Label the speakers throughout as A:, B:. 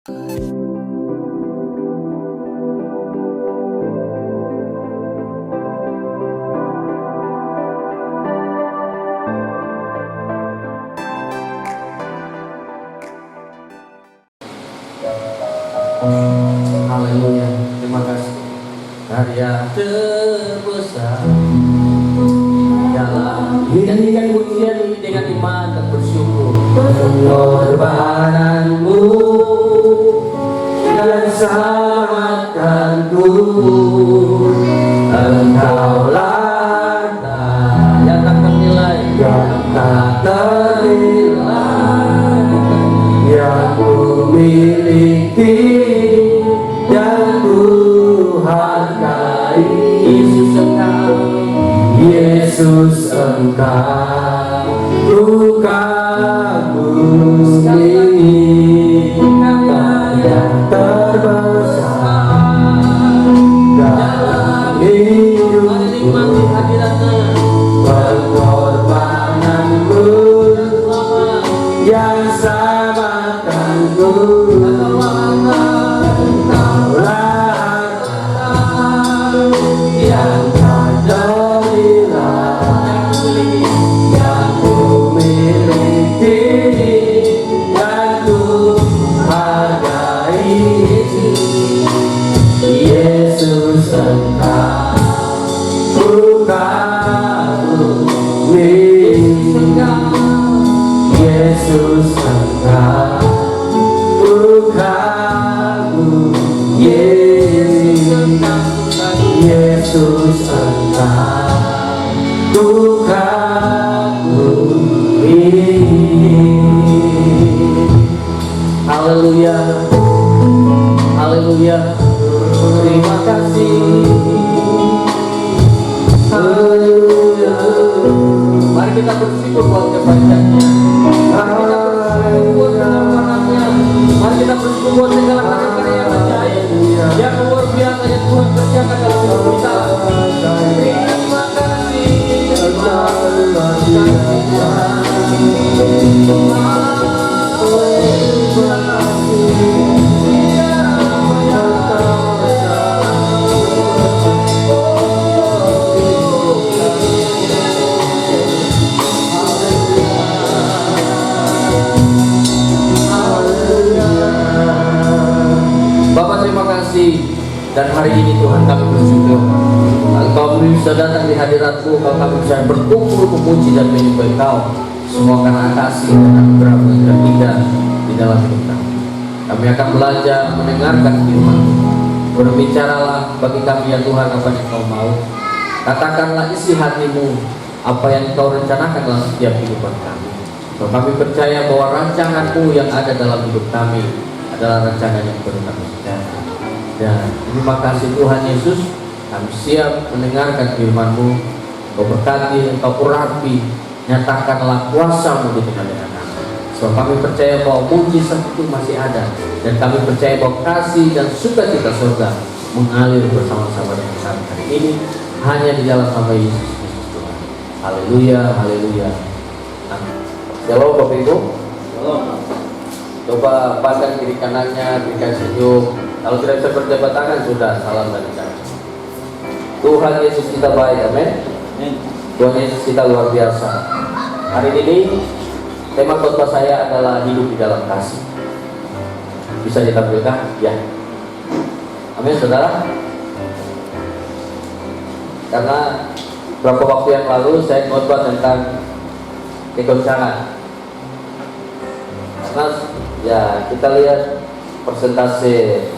A: Haleluya, terima kasih. Karya terbesar dalam nyanyikan pujian ini dengan iman dan bersyukur. Pengorbananmu dan selamatkanku, Engkaulah yang tak ternilai, yang ku miliki, yang ku hargai. Yesus Engkau ku kagumi, karya terbesar dalam hidupku. Pengorbananmu yang selamatkanku, Engkaulah yang tak ternilai, yang ku miliki, yang ku hargai. Yesus Engkau ku kagumi, Yesus Engkau ku kagumi, Yesus Engkau ku kagumi. Haleluya, haleluya, terima kasih. Haleluya, mari kita bersyukur buat kebaikannya. Mari kita bersyukur buat kebenarannya. Mari kita bersyukur buat segala karya-karya yang ajaib, yang luar biasa yang Tuhan kerjakan dalam hidup kita. Terima kasih, terima Bapak, terima kasih. Dan hari ini Tuhan kami bersyukur Engkau bisa datang di hadirat-Mu, kami bisa berkumpul memuji dan menyembah Engkau, semua karena kasih dan anugerah-Mu yang indah di dalam hidup kami. Kami akan belajar mendengarkan firman-Mu. Berbicaralah bagi kami ya Tuhan apa yang Engkau mau. Katakanlah isi hati-Mu, apa yang Engkau rencanakan dalam setiap kehidupan kami. So, kami percaya bahwa rancangan-Mu yang ada dalam hidup kami adalah rencana yang penuh kami sejahtera. Dan terima kasih Tuhan Yesus, kami siap mendengarkan firman-Mu. Engkau berkati, Engkau urapi, nyatakanlah kuasa-Mu di tengah-tengah kami. Sebab kami percaya bahwa mujizat itu masih ada, dan kami percaya bahwa kasih dan sukacita surga mengalir bersama-sama dengan kami hari ini, hanya di dalam nama Yesus Kristus Tuhan. Haleluya, haleluya. Amin. Shalom Bapak Ibu. Shalom. Coba pandang kiri kanannya, berikan senyum. Kalau tidak bisa berjabat tangan, sudah salam dari kami. Tuhan Yesus kita baik, amin. Tuhan Yesus kita luar biasa. Hari ini tema khotbah saya adalah hidup di dalam kasih. Bisa ditampilkan? Ya. Amin, saudara. Karena beberapa waktu yang lalu saya khotbah tentang kegoncangan. Karena ya kita lihat persentase,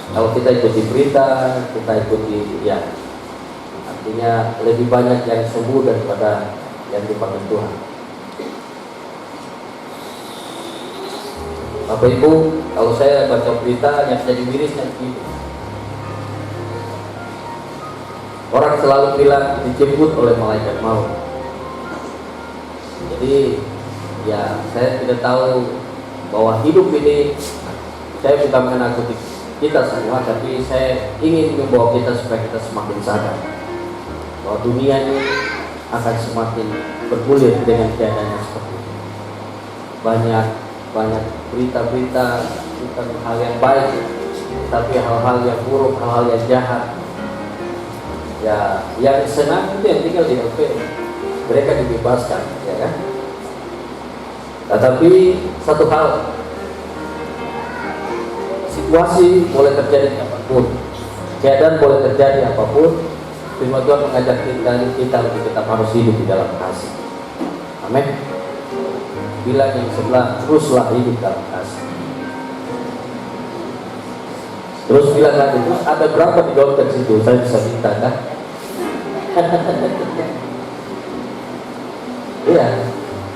A: kalau kita ikuti berita, kita ikuti ya, artinya lebih banyak yang sembuh daripada yang dipanggil Tuhan. Bapak Ibu, kalau saya baca berita yang jadi mirisnya begini. Orang selalu bilang dijemput oleh malaikat maut. Jadi ya saya tidak tahu bahwa hidup ini, saya bukan menakuti kita semua, tapi saya ingin membawa kita supaya kita semakin sadar bahwa dunia ini akan semakin bergulir dengan keadaannya seperti ini. Banyak banyak berita-berita bukan hal yang baik, tapi hal-hal yang buruk, hal-hal yang jahat. Ya, yang senang itu yang tinggal di LP, mereka dibebaskan, ya kan? Tetapi satu hal, situasi boleh terjadi apapun, keadaan boleh terjadi apapun, firman Tuhan mengajak kita untuk tetap harus hidup di dalam kasih. Amin. Bilang yang sebelah, teruslah hidup dalam kasih. Terus bilang lagi, terus ada berapa di dompet situ? Saya bisa minta kan? Iya,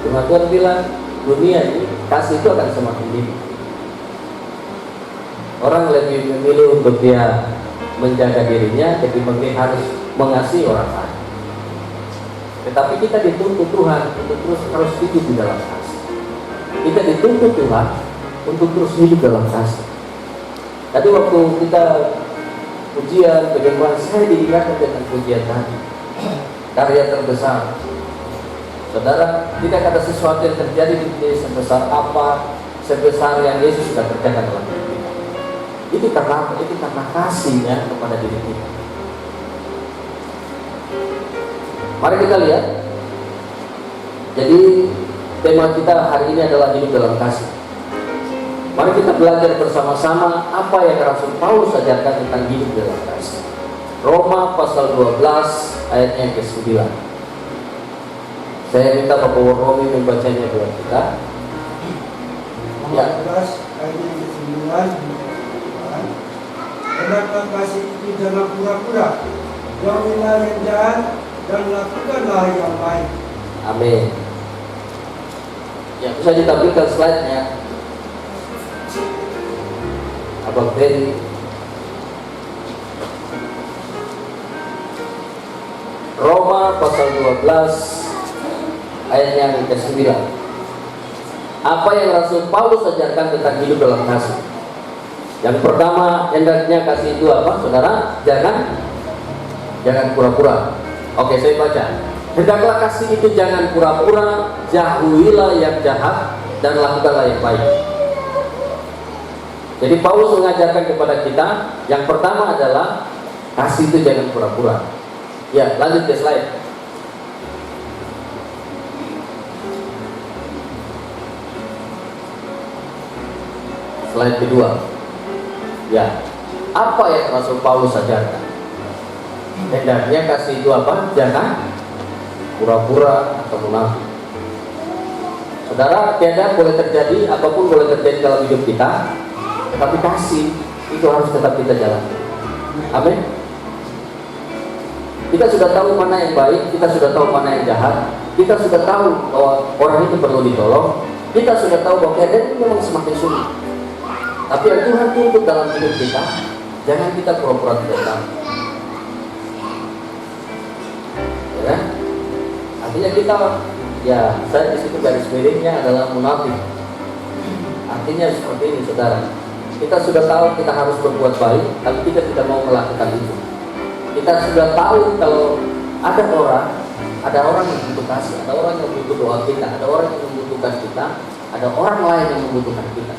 A: firman Tuhan bilang dunia ini kasih itu akan semakin hidup. Orang lebih memilih untuk dia menjaga dirinya ketimbang dia harus mengasihi orang lain. Tetapi kita dituntut Tuhan untuk terus harus hidup di dalam kasih. Kita dituntut Tuhan untuk terus hidup dalam kasih. Tadi waktu kita ujian bagaimana saya diingatkan dengan pujian tadi, karya terbesar. Saudara, tidak ada sesuatu yang terjadi di dunia sebesar apa, sebesar yang Yesus sudah kerjakan dalam hidup kita. Itu karena kasihnya kepada diri kita. Mari kita lihat. Jadi tema kita hari ini adalah hidup dalam kasih. Mari kita belajar bersama-sama apa yang Rasul Paulus ajarkan tentang hidup dalam kasih. Roma pasal 12 ayatnya yang ke-9. Saya minta Bapak Romi membacanya buat kita.
B: Ya. 12 ayat yang ke-9. Hendaklah kasih itu jangan pura-pura, jauhilah yang jahat dan lakukanlah yang baik.
A: Amin. Ya, bisa ditampilkan slide-nya. Abang Ferry. Roma pasal 12 ayat yang ke-9. Apa yang Rasul Paulus ajarkan tentang hidup dalam kasih? Yang pertama, hendaknya kasih itu apa, saudara? Jangan pura-pura. Oke, saya baca. Hendaklah kasih itu jangan pura-pura, jauhilah yang jahat dan lakukanlah yang baik. Jadi Paulus mengajarkan kepada kita, yang pertama adalah kasih itu jangan pura-pura. Ya, lanjut ke slide. Slide kedua. Ya, apa yang Rasul Paulus ajarkan? Hendaknya kasih itu apa? Jangan pura-pura atau munafik. Saudara, keadaan boleh terjadi, apapun boleh terjadi dalam hidup kita, tetapi kasih itu harus tetap kita jalani. Amin. Kita sudah tahu mana yang baik, kita sudah tahu mana yang jahat, kita sudah tahu bahwa orang itu perlu ditolong, kita sudah tahu bahwa keadaan itu memang semakin sulit. Tapi yang Tuhan tuntut dalam hidup kita, jangan kita pura-pura tidak tahu. Ya, artinya kita, ya saya di situ garis miringnya adalah munafik. Artinya seperti ini, saudara. Kita sudah tahu kita harus berbuat baik, tapi kita tidak mau melakukan itu. Kita sudah tahu kalau ada orang yang butuh kasih, ada orang yang butuh doa kita, ada orang yang membutuhkan kita, ada orang lain yang membutuhkan kita.